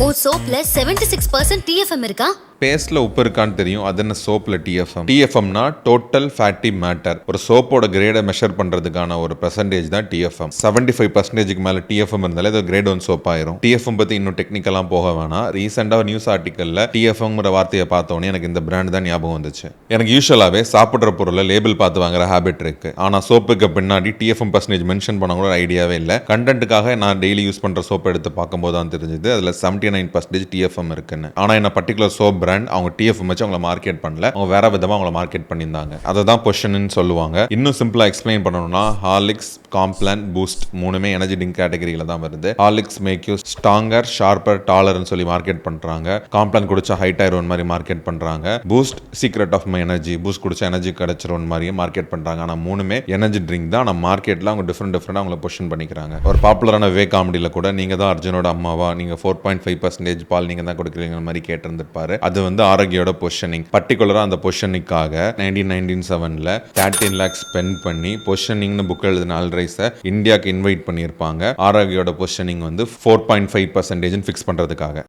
ஓ சோப்ல 76% TFM இருக்கா? பேஸ்ட்ல உப்பு இருக்கான்னு தெரியும். அது என்ன சோப்ல டிஎஃப்எம். டிஎஃப்எம்னா டோட்டல் ஃபேட்டி மேட்டர். ஒரு சோப்போட கிரேடை மெஷர் பண்றதுக்கான ஒரு பெர்சன்டேஜ் தான் டிஎஃப்எம். 75% மேல டிஎஃப்எம் இருந்தாலே அது கிரேட் 1 சோப் ஆயிரும். டிஎஃப்எம் பத்தி இன்னும் டெக்னிக்கலா போக வேணாம். ரீசெண்டா ஒரு நியூஸ் ஆர்டிக்கல்ல டிஎஃப்எம்ங்கிற வார்த்தையை பார்த்தோன்னே எனக்கு இந்த பிராண்ட் தான் ஞாபகம் வந்துச்சு. எனக்கு யூஸ்வலாவே சாப்பிட்ற பொருளை லேபிள் பார்த்து வாங்குற ஹேபிட் இருக்கு. ஆனா சோப்புக்கு பின்னாடி டிஎஃப்எம் பர்சன்டேஜ் மென்ஷன் பண்ண கூட ஐடியாவே இல்லை. கண்டென்ட்டுக்காக நான் டெய்லி யூஸ் பண்ற சோப் எடுத்து பார்க்கும்போது தான் தெரிஞ்சது அதுல 79% டிஎஃப்எம் இருக்குன்னு. ஆனா என்ன பர்டிகுலர் சோப் பிராண்ட் அவங்க டிஎஃப்எம் வச்சு அவங்கள மார்க்கெட் பண்ணல, அவங்க வேற விதமா அவங்கள மார்க்கெட் பண்ணியிருந்தாங்க. அதை தான் பொசிஷன் சொல்லுவாங்க. இன்னும் சிம்பிளா எக்ஸ்பிளைன் பண்ணணும்னா ஹார்லிக்ஸ், காம்ப்ளான், பூஸ்ட் மூணுமே எனர்ஜி ட்ரிங்க் கேட்டகரியில தான் வருது. Horlicks make you stronger, sharper, டாலர்னு சொல்லி மார்க்கெட் பண்றாங்க. காம்ப்ளான் குடிச்சா ஹைட் ஆயிரும் மாதிரி மார்க்கெட் பண்றாங்க. Boost secret of my energy, Boost குடிச்சா எனர்ஜி கிடைச்சிரும் மாதிரி மார்க்கெட் பண்றாங்க. ஆனா மூணுமே எனர்ஜி ட்ரிங்க் தான். ஆனா மார்க்கெட்ல அவங்க டிஃபரெண்ட் அவங்கள பொசிஷன் பண்ணிக்கிறாங்க. ஒரு பாப்புலரான வே காமெடியில கூட நீங்க தான் அர்ஜுனோட அம்மாவா, நீங்க 4.5% பால் நீங்க தான் கொடுக்குறீங்க மாதிரி கேட்டிருந்திருப்பாரு. அது வந்து ஆரோக்கியோட பொசிஷனிங். பர்டிகுலரா அந்த பொசிஷனிங்காக 1997ல 13 lakhs ஸ்பெண்ட் பண்ணி பொசிஷனிங்னு புக் எழுதின ஆல்ரைஸை இந்தியாவுக்கு இன்வைட் பண்ணியிருப்பாங்க. ஆரோக்கியோட பொசிஷனிங் வந்து 4.5% ஃபிக்ஸ் பண்றதுக்காக.